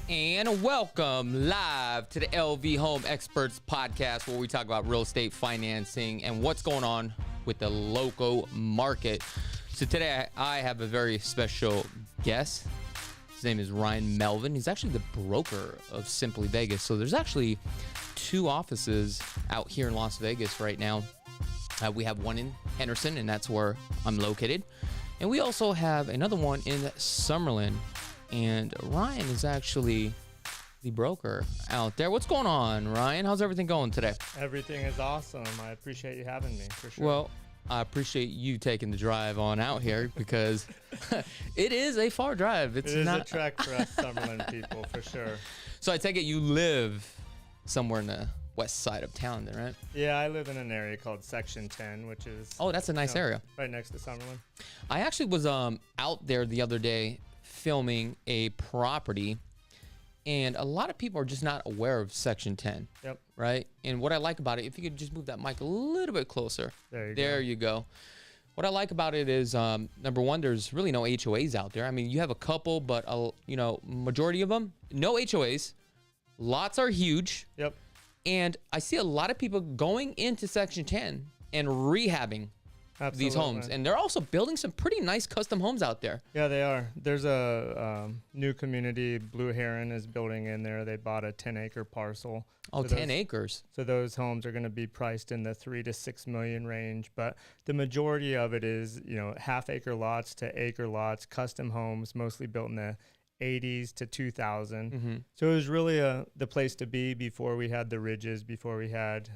And welcome live to the LV Home Experts podcast, where we talk about real estate financing and what's going on with the local market. So today I have a very special guest. His name is Melvin. He's actually the broker of Simply Vegas. So there's actually two offices out here in Las Vegas right now. We have one in Henderson, and that's where I'm located. And we also have another one in Summerlin. And Ryan is actually the broker out there. What's going on, Ryan? How's everything going today? Everything is awesome. I appreciate you having me, for sure. Well, I appreciate you taking the drive on out here because it is a far drive. It is a trek for us Summerlin people, for sure. So I take it you live somewhere in the west side of town then, right? Yeah, I live in an area called Section 10, which is... Oh, that's a nice area. Right next to Summerlin. I actually was out there the other day filming a property, and a lot of people are just not aware of Section 10. Yep. Right? And what I like about it, if you could just move that mic a little bit closer. There you go. What I like about it is, number one, there's really no HOAs out there. I mean, you have a couple, but, majority of them, no HOAs. Lots are huge. Yep. And I see a lot of people going into Section 10 and rehabbing these homes, and they're also building some pretty nice custom homes out there. Yeah, they are. There's a new community, Blue Heron is building in there. They bought a 10-acre parcel. Oh, so 10 acres. So those homes are going to be priced in the 3 to 6 million range, but the majority of it is, half-acre lots to acre lots, custom homes, mostly built in the 80s to 2000. Mm-hmm. So it was really the place to be before we had the ridges, before we had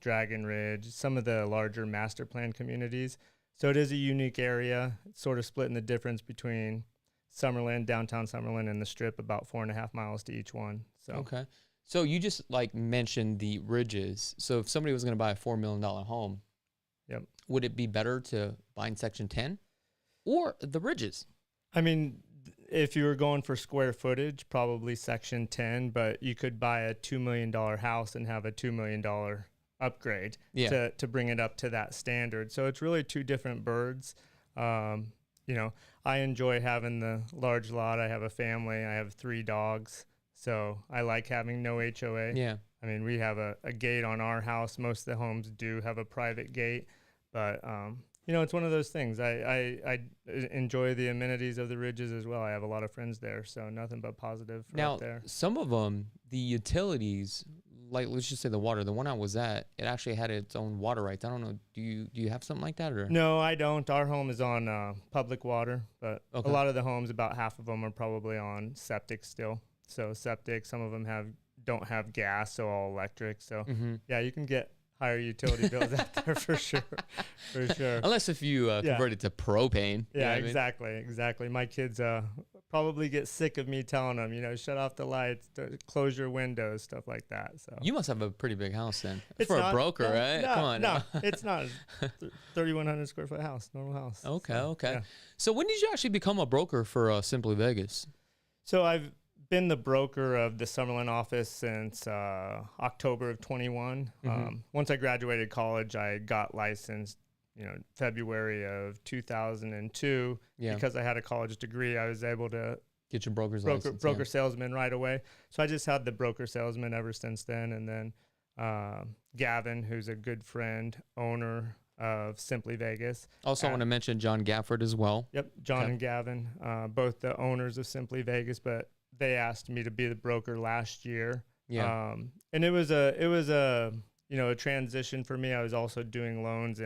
Dragon Ridge, some of the larger master plan communities. So it is a unique area. It's sort of split in the difference between Summerlin, downtown Summerlin, and the Strip, about 4.5 miles to each one. So okay. So you just mentioned the ridges. So if somebody was going to buy a $4 million home, yep, would it be better to buy in Section 10 or the ridges? I mean, if you were going for square footage, probably Section 10, but you could buy a $2 million house and have a $2 million upgrade to bring it up to that standard. So it's really two different birds. I enjoy having the large lot. I have a family. I have 3 dogs. So I like having no HOA. Yeah. I mean, we have a gate on our house. Most of the homes do have a private gate, but it's one of those things. I enjoy the amenities of the ridges as well. I have a lot of friends there, so nothing but positive out there. Now, some of them, the utilities, like let's just say the water, the one I was at, it actually had its own water rights. I don't know. Do you have something like that? Or No, I don't. Our home is on public water, but okay. A lot of the homes, about half of them are probably on septic still. So septic, some of them don't have gas, so all electric. So yeah, you can get higher utility bills out there for sure. Unless if you convert it to propane. Yeah, exactly. My kids probably get sick of me telling them, shut off the lights, close your windows, stuff like that. So you must have a pretty big house then. It's for not, a broker, right? No, Come on. No, it's not. 3,100 square foot house, normal house. Okay. Yeah. So when did you actually become a broker for Simply Vegas? So I've been the broker of the Summerlin office since October of 21. Once I graduated college, I got licensed, February of 2002. Yeah. Because I had a college degree, I was able to get your broker's license. Broker salesman right away. So I just had the broker salesman ever since then. And then Gavin, who's a good friend, owner of Simply Vegas. Also, I want to mention John Gafford as well. Yep, John and Gavin, both the owners of Simply Vegas, but they asked me to be the broker last year. Yeah. And it was a a transition for me. I was also doing loans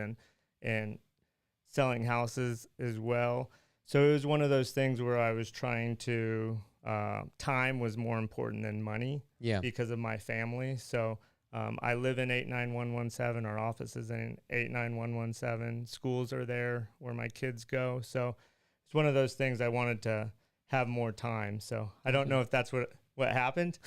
and selling houses as well. So it was one of those things where I was trying to, time was more important than money because of my family. So I live in 89117. Our office is in 89117. Schools are there where my kids go. So it's one of those things I wanted to have more time. So I don't know if that's what happened,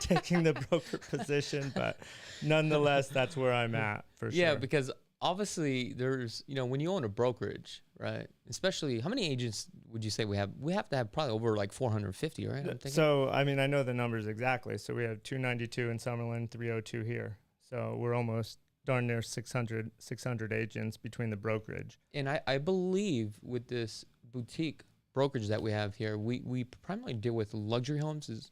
taking the broker position, but nonetheless, that's where I'm at for sure. Yeah, because obviously there's, when you own a brokerage, right? Especially, how many agents would you say we have? We have to have probably over like 450, right? So, I mean, I know the numbers exactly. So we have 292 in Summerlin, 302 here. So we're almost darn near 600 agents between the brokerage. And I believe with this boutique brokerage that we have here, we primarily deal with luxury homes.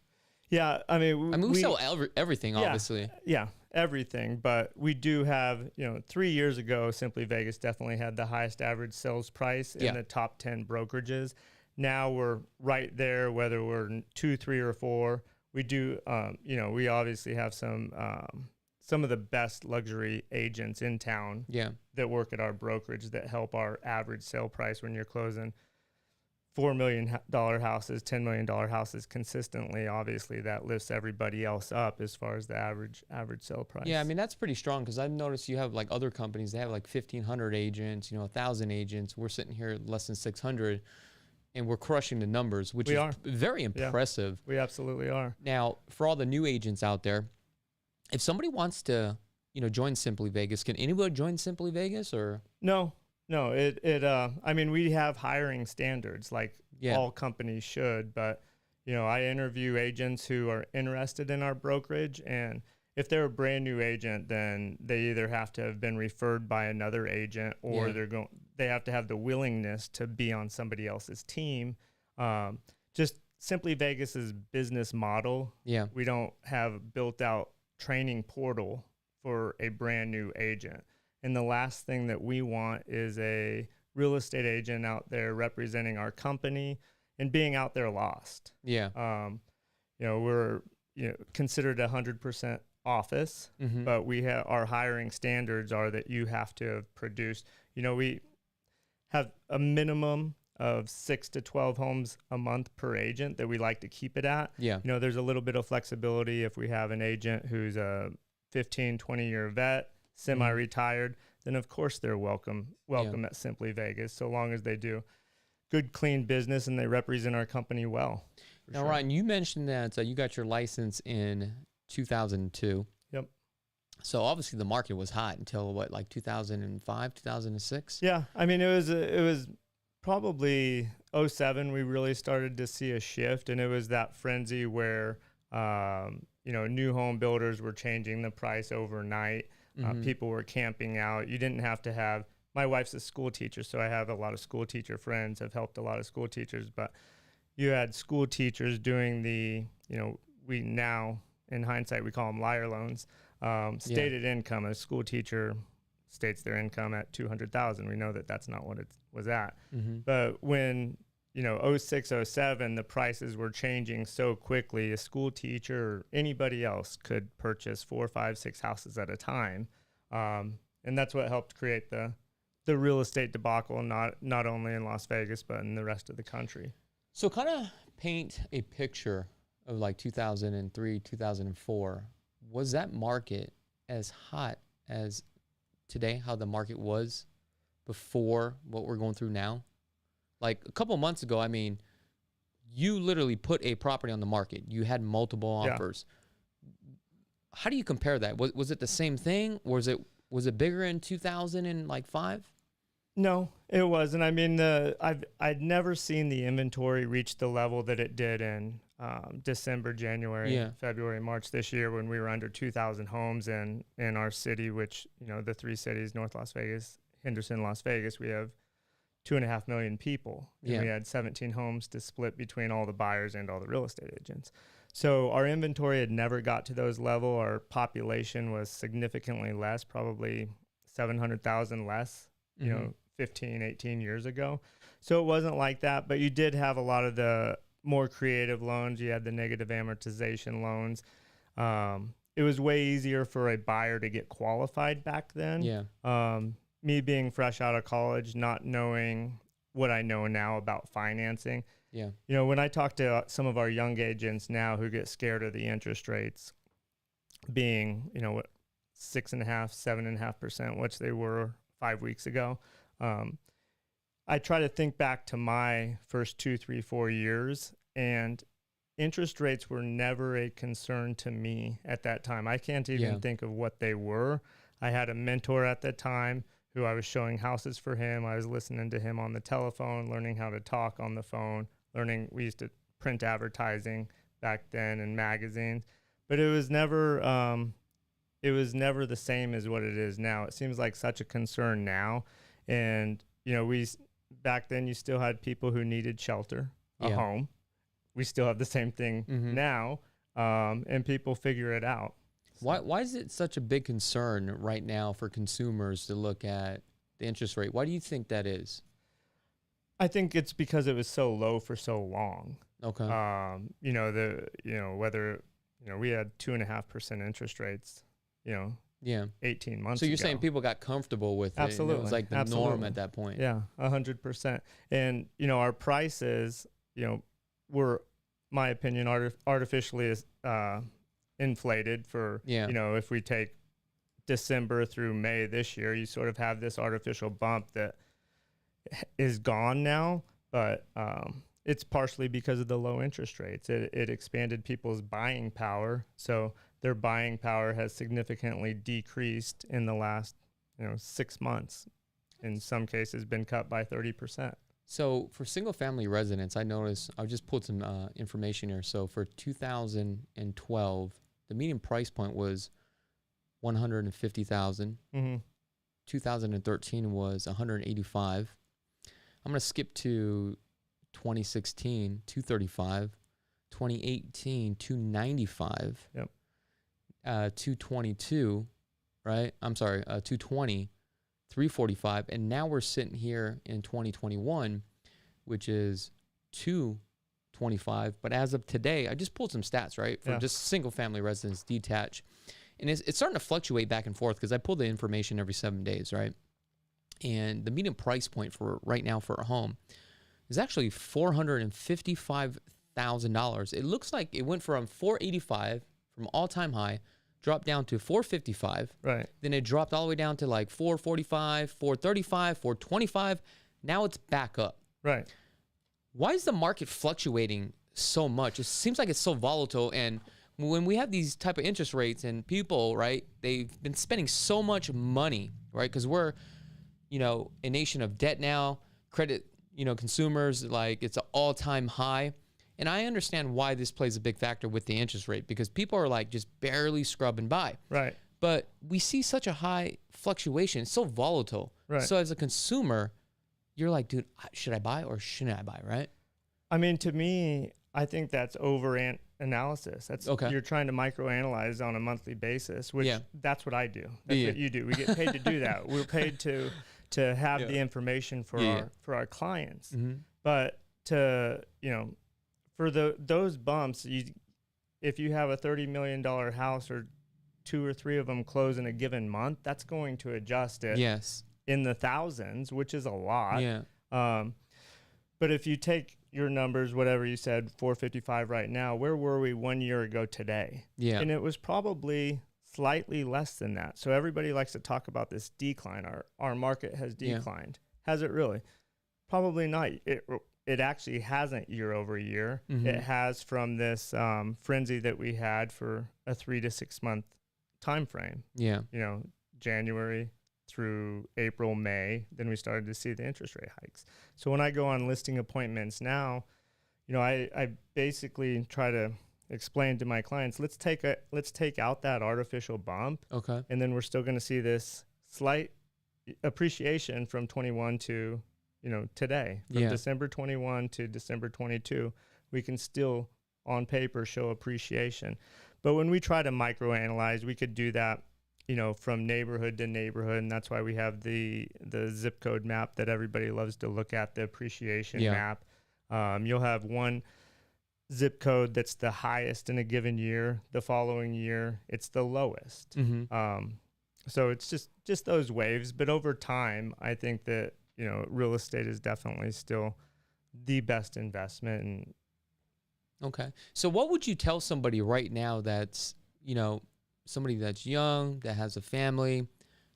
Yeah, I mean, we sell everything, obviously. Yeah, everything. But we do have, 3 years ago, Simply Vegas definitely had the highest average sales price in the top 10 brokerages. Now we're right there, whether we're 2, 3, or 4. We do, we obviously have some of the best luxury agents in town that work at our brokerage that help our average sale price when you're closing $4 million houses, $10 million houses consistently. Obviously, that lifts everybody else up as far as the average sale price. Yeah, I mean, that's pretty strong because I've noticed you have like other companies, they have like 1,500 agents, 1,000 agents. We're sitting here at less than 600, and we're crushing the numbers, which is very impressive. Yeah, we absolutely are. Now, for all the new agents out there, if somebody wants to, join Simply Vegas, can anybody join Simply Vegas or? No, I mean, we have hiring standards like all companies should, but, I interview agents who are interested in our brokerage, and if they're a brand new agent, then they either have to have been referred by another agent or they have to have the willingness to be on somebody else's team. Just Simply Vegas's business model. Yeah. We don't have built out training portal for a brand new agent. And the last thing that we want is a real estate agent out there representing our company and being out there lost. Yeah. We're considered 100% office, but we have our hiring standards are that you have to have produced. We have a minimum of 6 to 12 homes a month per agent that we like to keep it at. Yeah. There's a little bit of flexibility if we have an agent who's a 15, 20-year vet, semi-retired, then of course they're welcome at Simply Vegas, so long as they do good, clean business and they represent our company well. Now, Ryan, you mentioned that you got your license in 2002. Yep. So obviously the market was hot until like 2005, 2006? Yeah. I mean, it was probably 2007 we really started to see a shift, and it was that frenzy where new home builders were changing the price overnight. People were camping out. You didn't have to have, my wife's a school teacher, so I have a lot of school teacher friends, have helped a lot of school teachers, but you had school teachers doing the, we now, in hindsight, we call them liar loans. Stated income, a school teacher states their income at $200,000. We know that that's not what it was at. But when 06, 07, the prices were changing so quickly. A school teacher or anybody else could purchase 4, 5, 6 houses at a time. And that's what helped create the real estate debacle, not only in Las Vegas, but in the rest of the country. So kind of paint a picture of like 2003, 2004. Was that market as hot as today, how the market was before what we're going through now? Like a couple months ago, I mean, you literally put a property on the market. You had multiple offers. How do you compare that? Was it the same thing? Was it bigger in 2005? No, it wasn't. I mean, I'd never seen the inventory reach the level that it did in December, January, February, March this year, when we were under 2,000 homes in our city, which, the 3 cities, North Las Vegas, Henderson, Las Vegas, we have 2.5 million people. And we had 17 homes to split between all the buyers and all the real estate agents. So our inventory had never got to those level. Our population was significantly less, probably 700,000 less, you know, 15, 18 years ago. So it wasn't like that, but you did have a lot of the more creative loans. You had the negative amortization loans. It was way easier for a buyer to get qualified back then. Yeah. Me being fresh out of college, not knowing what I know now about financing. Yeah. You know, when I talk to some of our young agents now who get scared of the interest rates being, you know, what, 6.5%, 7.5%, which they were 5 weeks ago. I try to think back to my first 2, 3, 4 years, and interest rates were never a concern to me at that time. I can't even think of what they were. I had a mentor at the time who I was showing houses for him. I was listening to him on the telephone, learning how to talk on the phone, we used to print advertising back then in magazines, but it was never the same as what it is now. It seems like such a concern now. And, you know, back then you still had people who needed shelter, a home. We still have the same thing now, and people figure it out. Why is it such a big concern right now for consumers to look at the interest rate? Why do you think that is? I think it's because it was so low for so long. Okay. Whether we had 2.5% interest rates, 18 months ago. So you're saying people got comfortable with it. Absolutely. It was like the norm at that point. Yeah, 100%. And, our prices, were, my opinion, artificially inflated for, if we take December through May this year, you sort of have this artificial bump that is gone now, but it's partially because of the low interest rates. It expanded people's buying power, so their buying power has significantly decreased in the last 6 months. In some cases, been cut by 30%. So for single family residents, I noticed, I just pulled some information here. So for 2012, the median price point was $150,000. 2013 was $185,000. I'm going to skip to 2016, $235,000. 2018, $295,000. Yep. 222, right? I'm sorry, 220, $345,000, and now we're sitting here in 2021, which is $225,000. But as of today, I just pulled some stats, right, for just single family residents detached, and it's starting to fluctuate back and forth because I pull the information every 7 days, right? And the median price point for right now for a home is actually $455,000. It looks like it went from $485,000 from all-time high, dropped down to $455,000. Right. Then it dropped all the way down to like $445,000, $435,000, $425,000. Now it's back up. Right. Why is the market fluctuating so much? It seems like it's so volatile, and when we have these type of interest rates and people, right, they've been spending so much money, right? Because we're, a nation of debt now, credit, consumers, like it's an all-time high. And I understand why this plays a big factor with the interest rate, because people are like just barely scrubbing by. Right. But we see such a high fluctuation. It's so volatile. Right. So as a consumer, you're like, dude, should I buy or shouldn't I buy, right? I mean, to me, I think that's over-analysis. That's okay. You're trying to microanalyze on a monthly basis, which that's what I do. That's what you do. We get paid to do that. We're paid to have the information for our clients. But to, for those bumps, if you have a $30 million house or 2 or 3 of them close in a given month, that's going to adjust it in the thousands, which is a lot. Yeah. But if you take your numbers, whatever you said, 455 right now, where were we 1 year ago today? Yeah. And it was probably slightly less than that. So everybody likes to talk about this decline. Our market has declined. Has it really? Probably not. It actually hasn't year over year. It has from this frenzy that we had for a 3 to 6 month time frame. Yeah. January through April, May, then we started to see the interest rate hikes. So when I go on listing appointments now, I basically try to explain to my clients, let's take out that artificial bump. Okay. And then we're still going to see this slight appreciation from 21 to today, from December 21 to December 22, we can still on paper show appreciation. But when we try to microanalyze, we could do that, from neighborhood to neighborhood. And that's why we have the zip code map that everybody loves to look at, the appreciation map. You'll have one zip code that's the highest in a given year. The following year, it's the lowest. So it's just those waves. But over time, I think that, real estate is definitely still the best investment. And okay. So what would you tell somebody right now that's, somebody that's young, that has a family,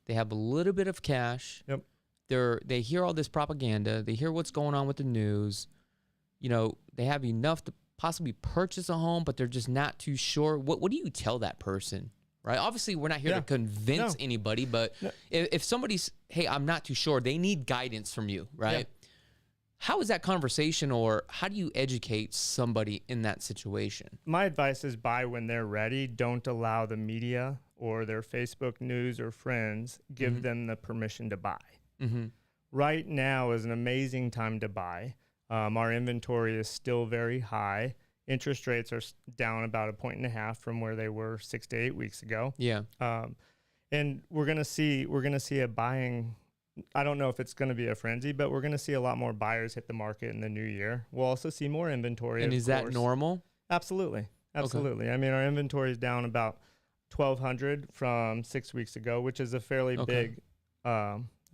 they have a little bit of cash. Yep. They hear all this propaganda. They hear what's going on with the news. They have enough to possibly purchase a home, but they're just not too sure. What do you tell that person? Right. Obviously, we're not here to convince anybody, but if somebody's, hey, I'm not too sure, they need guidance from you, right? Yeah. How is that conversation, or how do you educate somebody in that situation? My advice is buy when they're ready. Don't allow the media or their Facebook news or friends give them the permission to buy. Right now is an amazing time to buy. Our inventory is still very high. Interest rates are down about 1.5 from where they were 6 to 8 weeks ago. Yeah. And we're gonna see a buying. I don't know if it's going to be a frenzy, but we're going to see a lot more buyers hit the market in the new year. We'll also see more inventory. And is that normal? Absolutely. Okay. I mean, our inventory is down about 1,200 from 6 weeks ago, which is a fairly big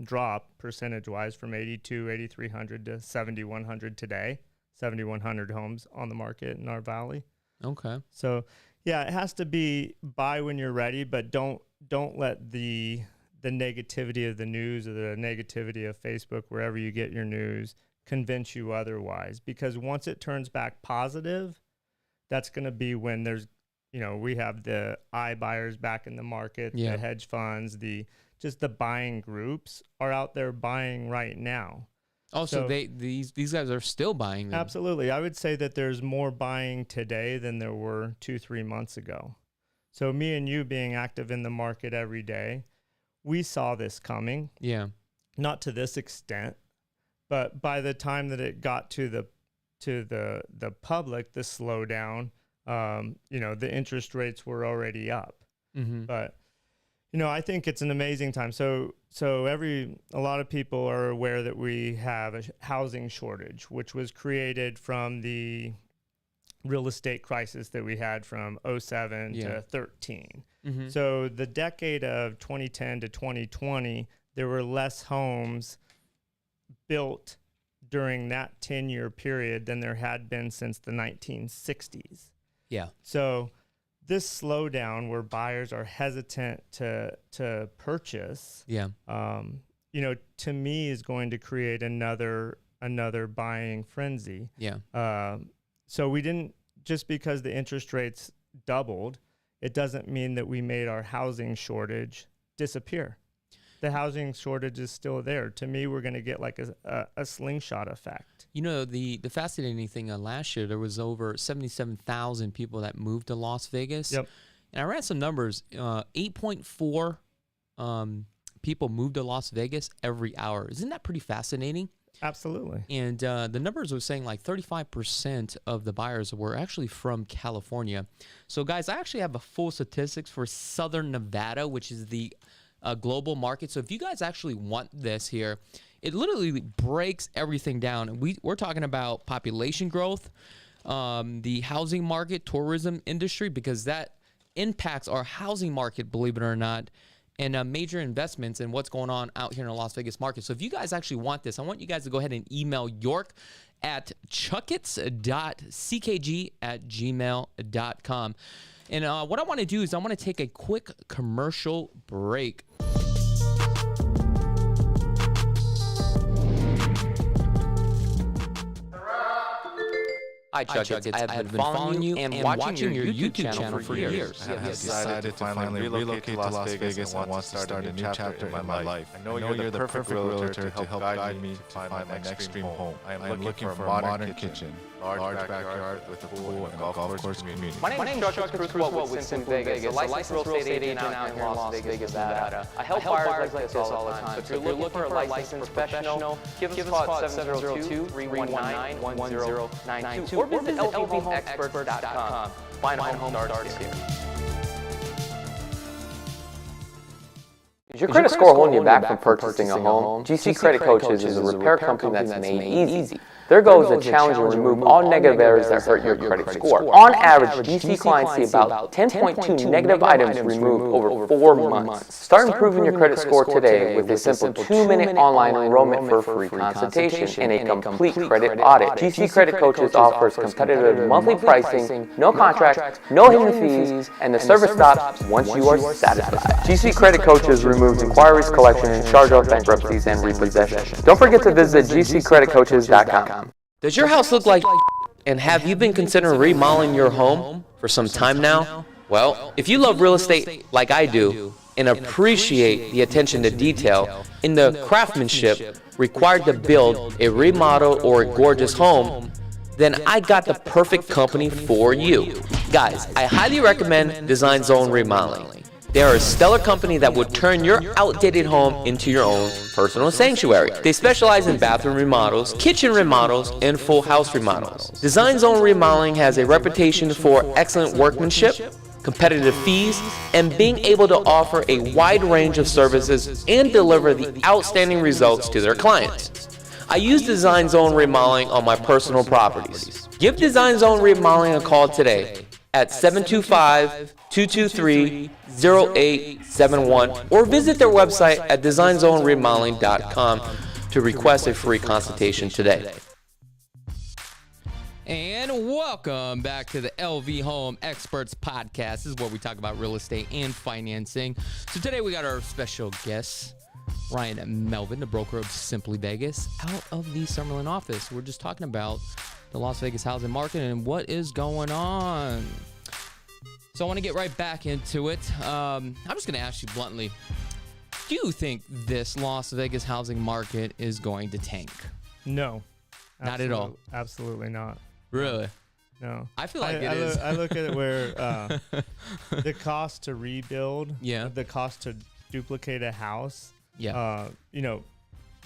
drop percentage-wise from 8,300 to 7,100 today. 7,100 homes on the market in our valley. Okay. So, yeah, it has to be buy when you're ready, but don't let the negativity of the news or the negativity of Facebook, wherever you get your news, convince you otherwise. Because once it turns back positive, that's going to be when there's, we have the iBuyers back in the market, the hedge funds, the buying groups are out there buying right now. Oh, so these guys are still buying them. Absolutely. I would say that there's more buying today than there were 2-3 months ago. So me and you being active in the market every day, we saw this coming. Yeah. Not to this extent, but by the time that it got to the public, the slowdown, the interest rates were already up. But I think it's an amazing time. So a lot of people are aware that we have a housing shortage, which was created from the real estate crisis that we had from 2007 to 13. So the decade of 2010 to 2020, there were less homes built during that 10-year period than there had been since the 1960s. Yeah. So this slowdown where buyers are hesitant to purchase, to me is going to create another buying frenzy. Yeah. So we didn't, just because the interest rates doubled, it doesn't mean that we made our housing shortage disappear. The housing shortage is still there. To me, we're going to get like a slingshot effect. The fascinating thing, last year, there was over 77,000 people that moved to Las Vegas. Yep. And I ran some numbers, 8.4 people moved to Las Vegas every hour. Isn't that pretty fascinating? Absolutely. And the numbers were saying like 35% of the buyers were actually from California. So, guys, I actually have a full statistics for Southern Nevada, which is the global market. So if you guys actually want this here, it literally breaks everything down. We're talking about population growth, the housing market, tourism industry, because that impacts our housing market, believe it or not, and major investments and what's going on out here in the Las Vegas market. So if you guys actually want this, I want you guys to go ahead and email York at chakits.ckg@gmail.com. And what I want to do is I want to take a quick commercial break. Hi, Chakits. I have been following you and watching your YouTube channel for years. I have decided to finally relocate to Las Vegas and want to start a new chapter in my life. I know you're the perfect realtor to help guide me to find my next dream home. I am looking for a modern kitchen, large backyard with a pool and golf course community. My name is Chakits Krulsawat with Sim Vegas, a licensed real estate agent out here in Las Vegas, Nevada. I help buyers like this all the time. So if you're looking for a licensed professional, give us a call at 702-319-1092 visit lvhomeexperts.com. Find a home starts here. Is your credit score holding you back from purchasing a home? GC Credit Coaches is a repair company that's made easy. Their goal is to challenge and remove all negative errors that hurt your credit score. On average, GC clients see about 10.2 negative items removed over 4 months. Start improving your credit score today with a simple 2-minute online enrollment for a free consultation and a complete credit audit. GC Credit Coaches offers competitive monthly pricing, no contract, no hidden fees, and the service stops once you are satisfied. GC Credit Coaches removes inquiries, collection, charge-off, bankruptcies, and repossession. Don't forget to visit gccreditcoaches.com. Does your house look like and have you been considering remodeling your home for some time now? Well, if you love real estate like I do and appreciate the attention to detail in the craftsmanship required to build a remodel or a gorgeous home, then I got the perfect company for you. Guys, I highly recommend Design Zone Remodeling. They are a stellar company that would turn your outdated home into your own personal sanctuary. They specialize in bathroom remodels, kitchen remodels, and full house remodels. Design Zone Remodeling has a reputation for excellent workmanship, competitive fees, and being able to offer a wide range of services and deliver the outstanding results to their clients. I use Design Zone Remodeling on my personal properties. Give Design Zone Remodeling a call today at 725-223-0871 or visit their website at designzoneremodeling.com to request a free consultation today. And welcome back to the LV Home Experts Podcast. This is where we talk about real estate and financing. So today we got our special guest, Ryan and Melvin, the broker of Simply Vegas, out of the Summerlin office. We're just talking about the Las Vegas housing market and what is going on. So I want to get right back into it. I'm just going to ask you bluntly, do you think this Las Vegas housing market is going to tank? No. Not at all? Absolutely not. Really? No. I feel like it is. I look at it where the cost to rebuild, the cost to duplicate a house,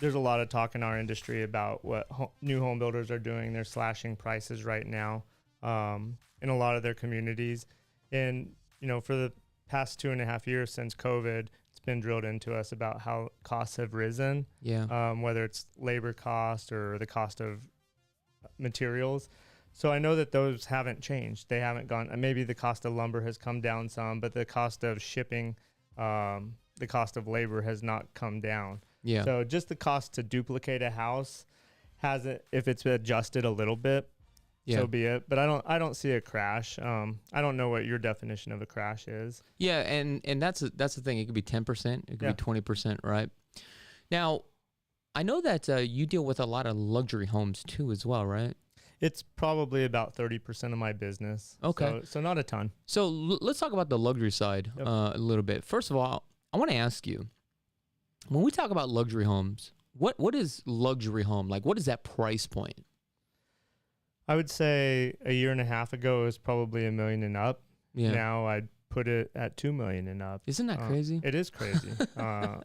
there's a lot of talk in our industry about what new home builders are doing. They're slashing prices right now in a lot of their communities. And, for the past 2.5 years since COVID, it's been drilled into us about how costs have risen, whether it's labor cost or the cost of materials. So I know that those haven't changed. They haven't gone. Maybe the cost of lumber has come down some, but the cost of shipping, the cost of labor has not come down. Yeah. So just the cost to duplicate a house hasn't, if it's adjusted a little bit, so be it. But I don't see a crash. I don't know what your definition of a crash is. Yeah, and that's the thing. It could be 10%. It could be 20%, right? Now, I know that you deal with a lot of luxury homes too as well, right? It's probably about 30% of my business. Okay. So not a ton. So let's talk about the luxury side a little bit. First of all, I want to ask you, when we talk about luxury homes, what is luxury home? Like, what is that price point? I would say a year and a half ago it was probably $1 million and up. Yeah. Now I'd put it at $2 million and up. Isn't that crazy? It is crazy. I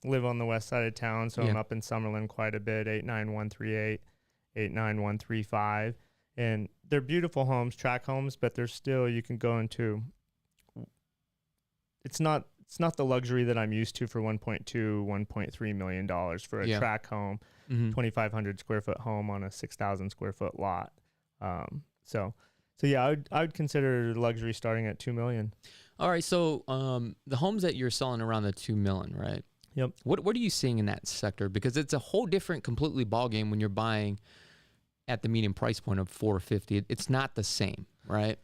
live on the west side of town, so I'm up in Summerlin quite a bit, 89138, 89135. And they're beautiful homes, track homes, but they're still, you can go into, it's not the luxury that I'm used to for $1.3 million for a track home, 2,500 square foot home on a 6,000 square foot lot. So yeah, I would consider luxury starting at $2 million. All right. So the homes that you're selling around the $2 million, right? Yep. What are you seeing in that sector? Because it's a whole different, completely ballgame when you're buying at the median price point of $450. It's not the same, right?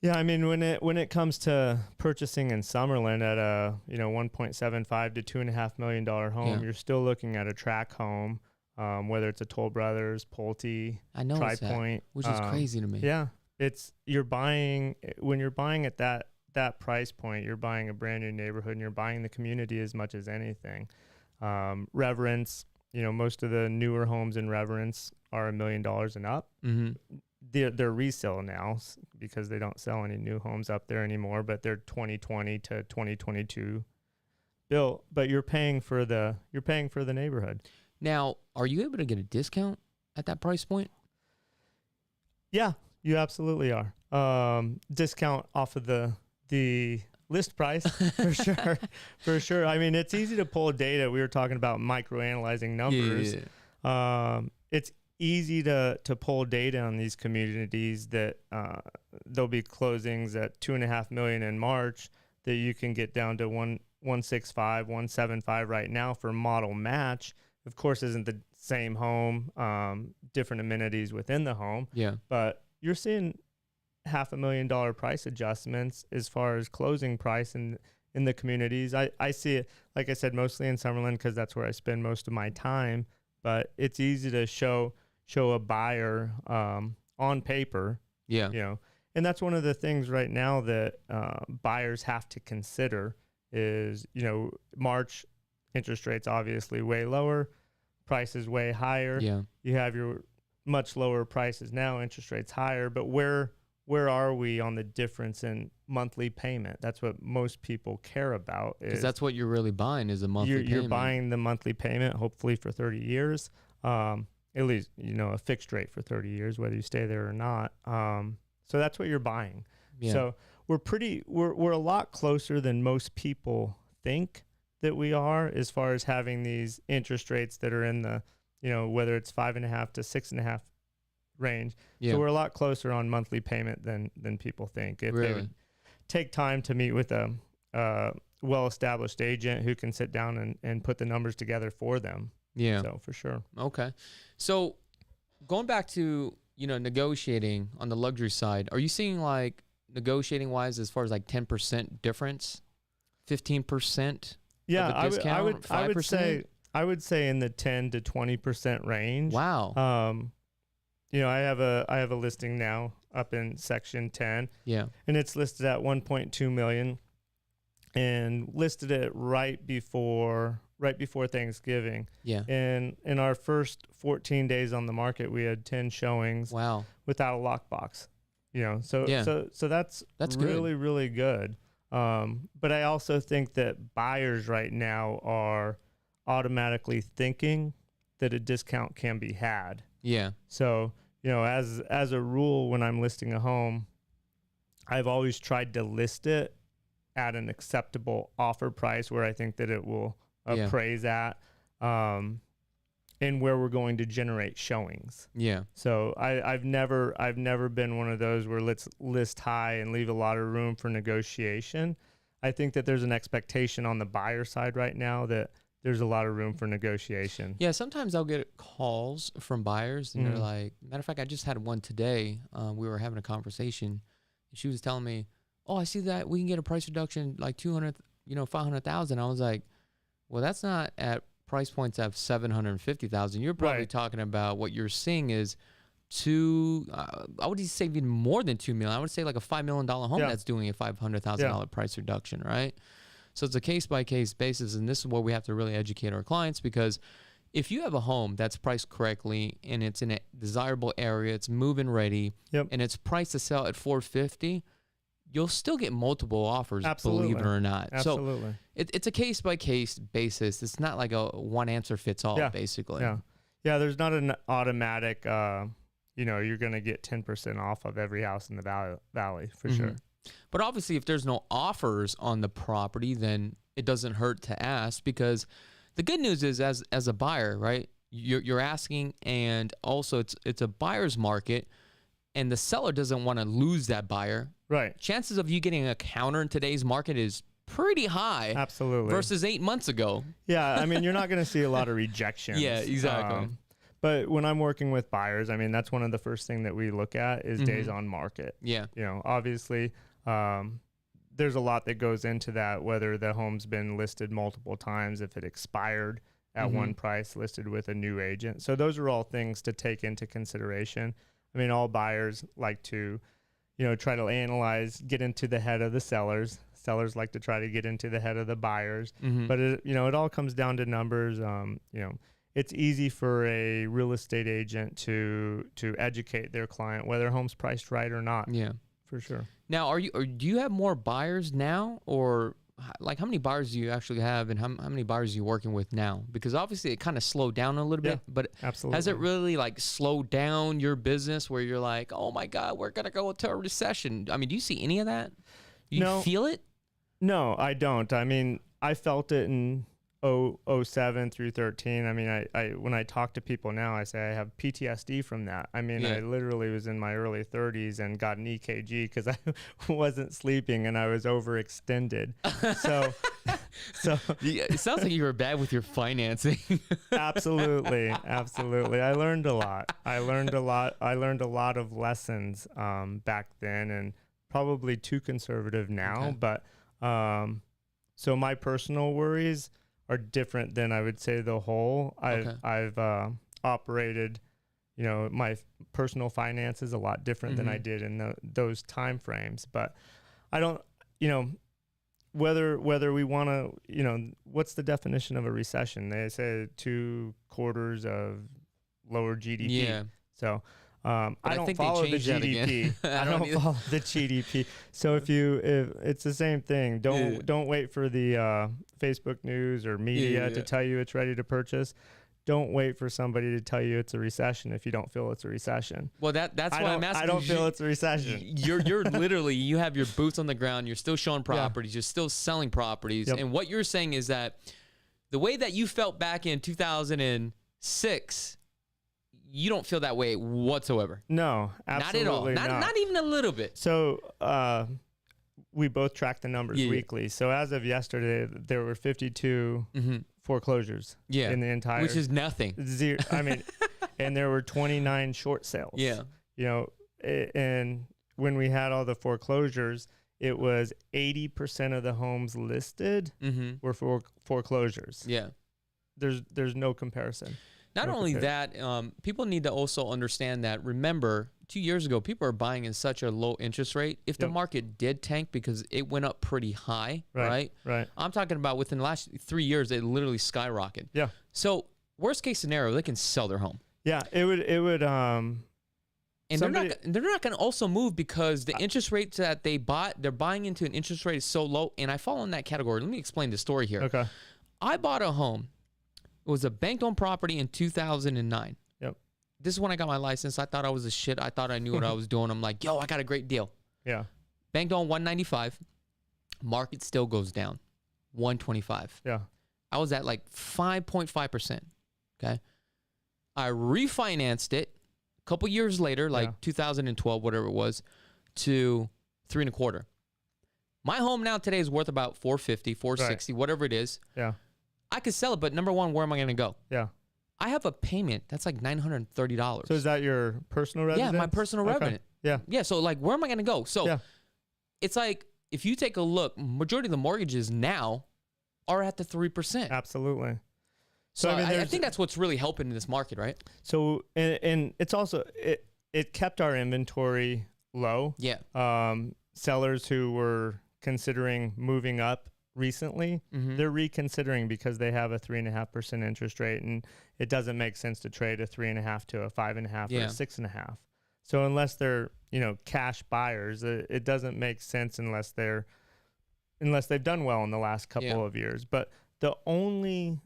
Yeah, I mean, when it comes to purchasing in Summerlin at a $1.75 to $2.5 million home, you're still looking at a track home, whether it's a Toll Brothers, Pulte, Tri-Point, which is crazy to me. Yeah, when you're buying at that price point, you're buying a brand new neighborhood and you're buying the community as much as anything. Reverence, most of the newer homes in Reverence are $1 million and up. Mm-hmm. They're resale now because they don't sell any new homes up there anymore, but they're 2020 to 2022 built, but you're paying for the neighborhood. Now, are you able to get a discount at that price point? Yeah, you absolutely are. Discount off of the list price for sure. For sure. I mean, it's easy to pull data. We were talking about microanalyzing numbers. Yeah. It's easy to pull data on these communities that there'll be closings at 2.5 million in March that you can get down to 165, 175 right now for model match. Of course, isn't the same home, different amenities within the home. Yeah. But you're seeing $500,000 price adjustments as far as closing price in the communities. I see it, like I said, mostly in Summerlin because that's where I spend most of my time. But it's easy to show a buyer on paper. Yeah. You know, and that's one of the things right now that buyers have to consider is, you know, March interest rates obviously way lower, prices way higher. Yeah. You have your much lower prices now, interest rates higher, but where are we on the difference in monthly payment? That's what most people care about. Because that's what you're really buying is a monthly payment. You're buying the monthly payment, hopefully for 30 years, at least, you know, a fixed rate for 30 years, whether you stay there or not. So that's what you're buying. Yeah. So we're a lot closer than most people think that we are as far as having these interest rates that are in the, you know, whether it's 5.5 to 6.5 range. Yeah. So we're a lot closer on monthly payment than people think. If they would take time to meet with a well-established agent who can sit down and put the numbers together for them. Yeah. So for sure. Okay. So going back to, you know, negotiating on the luxury side, are you seeing like negotiating wise as far as like 10% difference, 15%? Yeah, of a discount, I would say in the 10 to 20% range. Wow. You know, I have a listing now up in section 10. Yeah. And it's listed at 1.2 million and listed it right before Thanksgiving. Yeah. And in our first 14 days on the market, we had 10 showings. Wow. Without a lockbox. You know, so that's really good. Really good. But I also think that buyers right now are automatically thinking that a discount can be had. Yeah. So, you know, as a rule, when I'm listing a home, I've always tried to list it at an acceptable offer price where I think that it will appraise at, and where we're going to generate showings. Yeah. So I've never been one of those where let's list high and leave a lot of room for negotiation. I think that there's an expectation on the buyer side right now that there's a lot of room for negotiation. Yeah, sometimes I'll get calls from buyers and they're like, matter of fact, I just had one today. We were having a conversation and she was telling me, oh, I see that we can get a price reduction like 200, you know, 500,000. I was like, well, that's not at price points of 750,000. You're probably talking about what you're seeing is I would say even more than 2 million. I would say like a $5 million home that's doing a $500,000 price reduction, right? So it's a case-by-case basis, and this is where we have to really educate our clients, because if you have a home that's priced correctly and it's in a desirable area, it's move-in ready, and it's priced to sell at $450,000, you'll still get multiple offers, believe it or not. Absolutely. So it's a case-by-case basis. It's not like a one-answer-fits-all, basically. Yeah, there's not an automatic, you know, you're going to get 10% off of every house in the valley, for sure. But obviously, if there's no offers on the property, then it doesn't hurt to ask, because the good news is as a buyer, right, you're asking, and also it's a buyer's market, and the seller doesn't want to lose that buyer. Right. Chances of you getting a counter in today's market is pretty high. Absolutely. Versus 8 months ago. Yeah, I mean, you're not going to see a lot of rejections. Yeah, exactly. But when I'm working with buyers, I mean, that's one of the first thing that we look at is days on market. Yeah. You know, obviously, there's a lot that goes into that, whether the home's been listed multiple times, if it expired at one price, listed with a new agent. So those are all things to take into consideration. I mean, all buyers like to, you know, try to analyze, get into the head of the sellers. Sellers like to try to get into the head of the buyers. But, it all comes down to numbers. You know, it's easy for a real estate agent to educate their client, whether a home's priced right or not. Yeah. For sure. Now, do you have more buyers now, or like how many buyers do you actually have, and how many buyers are you working with now? Because obviously it kind of slowed down a little bit, but absolutely. Has it really like slowed down your business where you're like, oh my God, we're going to go into a recession? I mean, do you see any of that? Do you feel it? No, I don't. I mean, I felt it in 07 through 13. I mean, I when I talk to people now, I say I have PTSD from that. I mean, I literally was in my early 30s and got an EKG because I wasn't sleeping and I was overextended. So it sounds like you were bad with your financing. Absolutely. I learned a lot. I learned a lot of lessons back then, and probably too conservative now. Okay. But so my personal worries are different than I would say the whole. I've operated, my personal finances a lot different than I did in those time frames. But I don't, whether we want to, what's the definition of a recession? They say 2 quarters of lower GDP. Yeah. So I don't follow the GDP. I don't follow the GDP. So if it's the same thing, don't wait for the Facebook news or media to tell you it's ready to purchase. Don't wait for somebody to tell you it's a recession if you don't feel it's a recession. Well, that's why I'm asking. I don't feel it's a recession. You're literally, you have your boots on the ground. You're still showing properties. You're still selling properties. Yep. And what you're saying is that the way that you felt back in 2006, you don't feel that way whatsoever. No, absolutely not at all. Not even a little bit. So we both track the numbers weekly. So as of yesterday, there were 52 foreclosures in the entire, which is nothing. Zero. I mean, and there were 29 short sales. Yeah. And when we had all the foreclosures, it was 80% of the homes listed were for foreclosures. Yeah. There's no comparison. Not only that, people need to also understand that, remember, 2 years ago, people are buying in such a low interest rate. If the market did tank because it went up pretty high, right? I'm talking about within the last 3 years, it literally skyrocketed. Yeah. So worst case scenario, they can sell their home. Yeah, it would. And they're not going to also move because the interest rates that they're buying into an interest rate is so low. And I fall in that category. Let me explain the story here. Okay. I bought a home. It was a bank-owned property in 2009. Yep. This is when I got my license. I thought I was a shit. I thought I knew what I was doing. I'm like, yo, I got a great deal. Yeah. Bank-owned 195. Market still goes down. 125. Yeah. I was at like 5.5%. Okay. I refinanced it a couple years later, like 2012, whatever it was, to 3.25. My home now today is worth about 450, 460, whatever it is. Yeah. I could sell it, but number one, where am I going to go? Yeah. I have a payment that's like $930. So is that your personal residence? Yeah, my personal revenue. Yeah. Yeah. So like, where am I going to go? So it's like, if you take a look, majority of the mortgages now are at the 3%. Absolutely. So I think that's what's really helping in this market, right? So, and it's also, it kept our inventory low. Yeah. Sellers who were considering moving up recently, they're reconsidering because they have a 3.5% interest rate, and it doesn't make sense to trade a 3.5 to a 5.5 or a 6.5. So unless they're cash buyers, it doesn't make sense unless they've done well in the last couple of years. But the only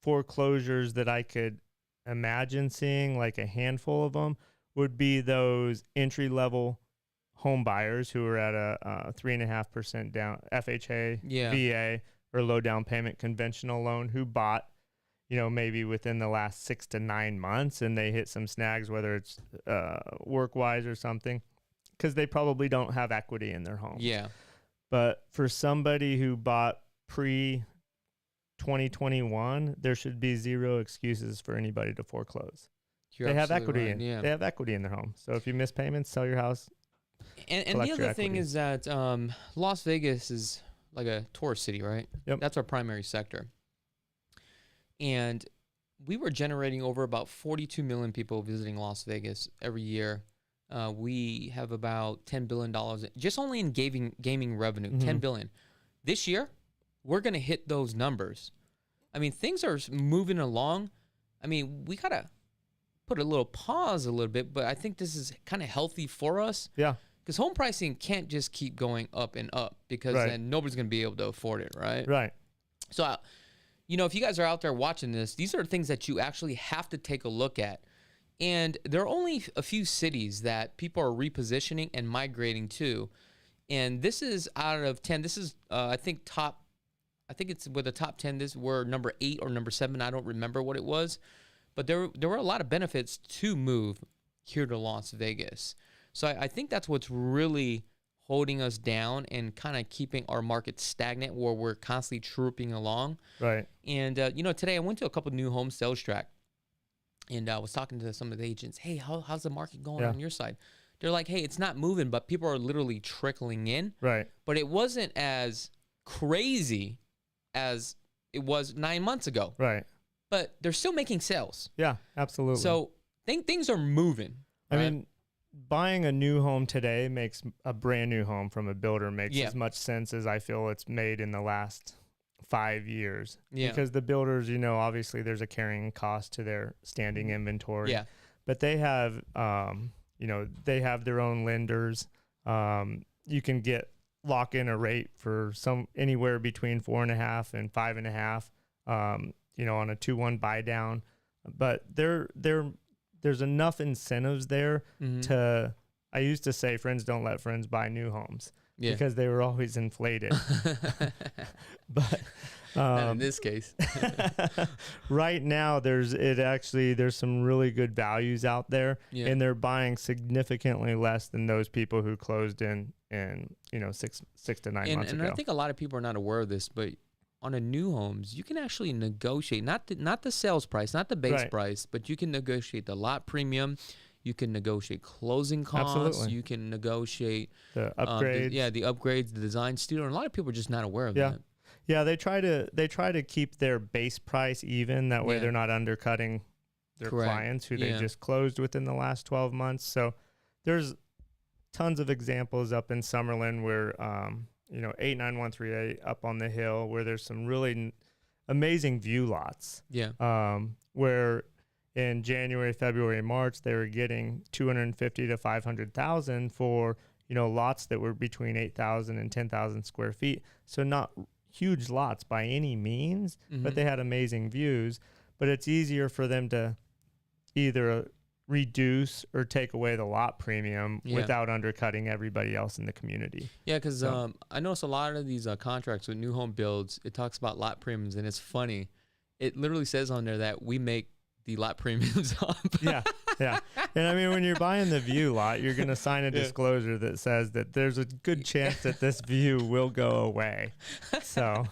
foreclosures that I could imagine seeing, like a handful of them, would be those entry level home buyers who are at a 3.5% down FHA, VA, or low down payment conventional loan, who bought, maybe within the last 6 to 9 months, and they hit some snags, whether it's work wise or something, because they probably don't have equity in their home. Yeah. But for somebody who bought pre 2021, there should be zero excuses for anybody to foreclose. They have equity They have equity in their home. So if you miss payments, sell your house. And the other thing is that Las Vegas is like a tourist city, right? Yep. That's our primary sector. And we were generating over about 42 million people visiting Las Vegas every year. We have about $10 billion just only in gaming revenue, $10 billion. This year, we're going to hit those numbers. I mean, things are moving along. I mean, we got to put a little pause a little bit, but I think this is kind of healthy for us. Yeah. because home pricing can't just keep going up and up, because then nobody's going to be able to afford it, right? Right. So, if you guys are out there watching this, these are things that you actually have to take a look at. And there are only a few cities that people are repositioning and migrating to. And this is out of 10. This is, I think it's with the top 10. We're number 8 or number 7. I don't remember what it was. But there were a lot of benefits to move here to Las Vegas. So I think that's what's really holding us down and kind of keeping our market stagnant, where we're constantly trooping along. Right. And, today I went to a couple new home sales track, and I was talking to some of the agents. Hey, how's the market going on your side? They're like, hey, it's not moving, but people are literally trickling in. Right. But it wasn't as crazy as it was 9 months ago. Right. But they're still making sales. Yeah, absolutely. So things are moving. I right? mean, buying a new home today makes a brand new home from a builder makes as much sense as I feel it's made in the last 5 years. Yeah. Because the builders, obviously there's a carrying cost to their standing inventory. Yeah. But they have, they have their own lenders. You can lock in a rate for anywhere between 4.5 and 5.5. On a 2-1 buy down, but there's enough incentives there to, I used to say, friends don't let friends buy new homes because they were always inflated. But not in this case. Right now there's some really good values out there, and they're buying significantly less than those people who closed in 6 to 9 months ago. And I think a lot of people are not aware of this, but on a new homes, you can actually negotiate, not the sales price, not the base price, but you can negotiate the lot premium. You can negotiate closing costs. Absolutely. You can negotiate the upgrades. The upgrades, the design studio. And a lot of people are just not aware of that. Yeah, they try to keep their base price even. That way they're not undercutting their clients who they just closed within the last 12 months. So there's tons of examples up in Summerlin where 89138 up on the hill, where there's some really amazing view lots. Yeah. Where in January, February, March, they were getting 250 to 500,000 for, lots that were between 8,000 and 10,000 square feet. So not huge lots by any means, but they had amazing views. But it's easier for them to either reduce or take away the lot premium without undercutting everybody else in the community. Yeah, because I noticed a lot of these contracts with new home builds, it talks about lot premiums, and it's funny. It literally says on there that we make the lot premiums up. Yeah. And I mean, when you're buying the view lot, you're going to sign a disclosure that says that there's a good chance that this view will go away. So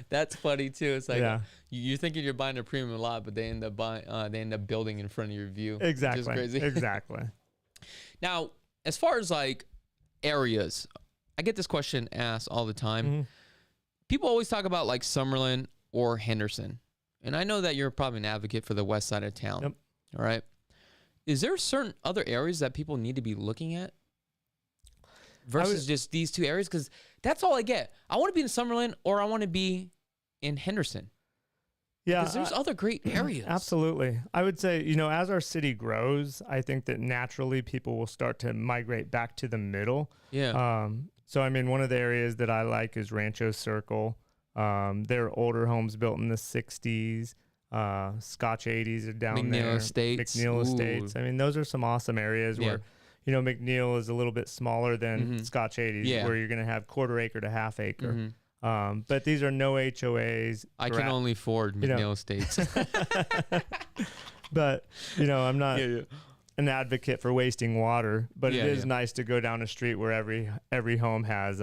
that's funny too. It's like you're thinking you're buying a premium lot, but they end up building in front of your view. Exactly. Which is crazy. Exactly. Now, as far as like areas, I get this question asked all the time. People always talk about like Summerlin or Henderson. And I know that you're probably an advocate for the west side of town. Yep. All right. Is there certain other areas that people need to be looking at versus just these two areas? Because that's all I get. I want to be in Summerlin or I want to be in Henderson. Yeah. Because there's other great areas. Absolutely. I would say, as our city grows, I think that naturally people will start to migrate back to the middle. Yeah. So, I mean, one of the areas that I like is Rancho Circle. They're older homes built in the 60s. Scotch 80s are down there. McNeil Estates. I mean, those are some awesome areas where, McNeil is a little bit smaller than Scotch 80s, where you're going to have quarter acre to half acre. But these are no HOAs. I can only afford McNeil Estates. But, I'm not an advocate for wasting water, but it is nice to go down a street where every home has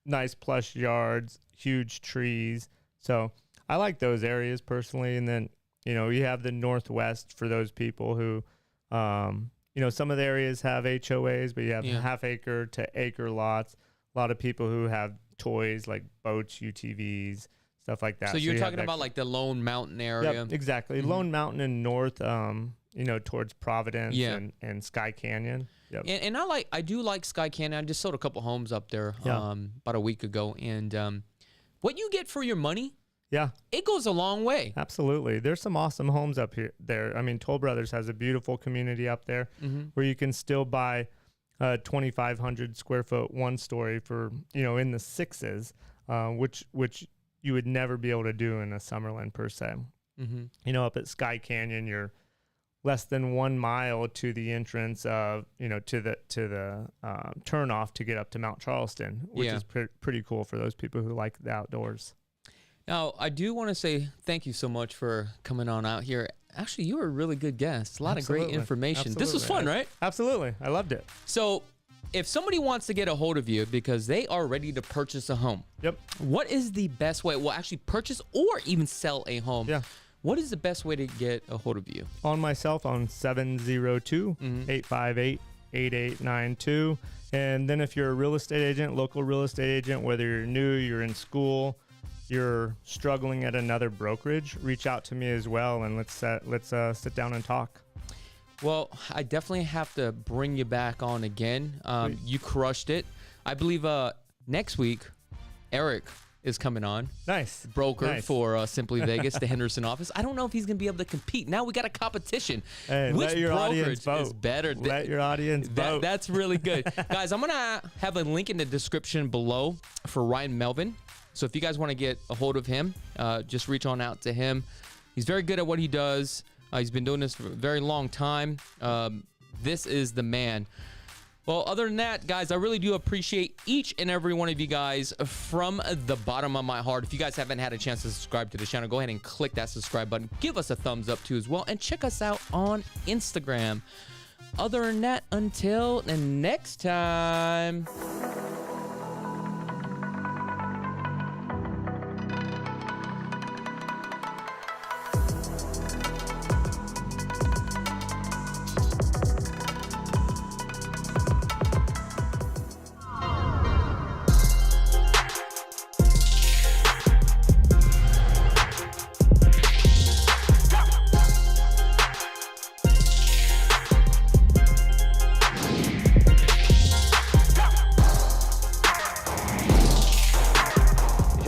nice plush yards, huge trees. So I like those areas personally. And then, you have the Northwest for those people who, some of the areas have HOAs, but you have half acre to acre lots. A lot of people who have toys like boats, UTVs, stuff like that. So you're talking about like the Lone Mountain area? Yep, exactly. Lone Mountain and north, towards Providence and Sky Canyon. Yep. And I do like Sky Canyon. I just sold a couple homes up there about a week ago. And what you get for your money, it goes a long way. Absolutely. There's some awesome homes up there. I mean, Toll Brothers has a beautiful community up there where you can still buy a 2,500 square foot 1-story for, in the sixes, which you would never be able to do in a Summerlin per se. Mm-hmm. Up at Sky Canyon, you're less than 1 mile to the entrance of, to the turnoff to get up to Mount Charleston, which is pretty cool for those people who like the outdoors. Now, I do want to say thank you so much for coming on out here. Actually, you were a really good guest. A lot of great information. This was fun, right? Absolutely. I loved it. So if somebody wants to get a hold of you because they are ready to purchase a home, what is the best way? Well, actually purchase or even sell a home. Yeah. What is the best way to get a hold of you? On my cell phone, 702-858-8892. And then if you're a real estate agent, local real estate agent, whether you're new, you're in school, you're struggling at another brokerage, reach out to me as well, and let's sit down and talk. Well, I definitely have to bring you back on again. You crushed it. I believe next week, Eric is coming on. Nice. Broker for Simply Vegas, the Henderson office. I don't know if he's going to be able to compete. Now we got a competition. Hey, which let your brokerage audience vote. is better? Let your audience vote. That's really good. Guys, I'm going to have a link in the description below for Ryan Melvin. So if you guys want to get a hold of him, just reach on out to him. He's very good at what he does. He's been doing this for a very long time. This is the man. Well, other than that, guys, I really do appreciate each and every one of you guys from the bottom of my heart. If you guys haven't had a chance to subscribe to the channel, go ahead and click that subscribe button. Give us a thumbs up too as well. And check us out on Instagram. Other than that, until the next time.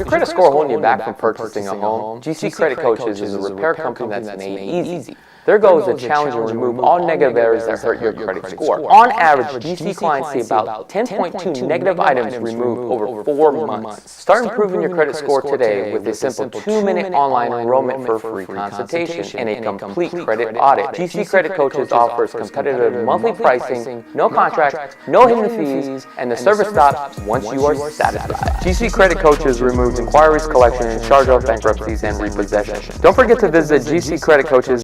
Credit score holding you back from purchasing a home? GC Credit Coaches is a repair company that's made easy. Their goal is to challenge and remove all negative errors that hurt your credit score. On average, GC clients see about 10.2 negative items removed over 4 months. Start improving your credit score today with a simple 2-minute online enrollment for a free consultation and a complete credit audit. GC Credit Coaches offers competitive monthly pricing, no contract, no hidden fees, and the service stops once you are satisfied. GC Credit Coaches removes inquiries, collections, charge-off, bankruptcies, and repossession. Don't forget to visit GC Credit Coaches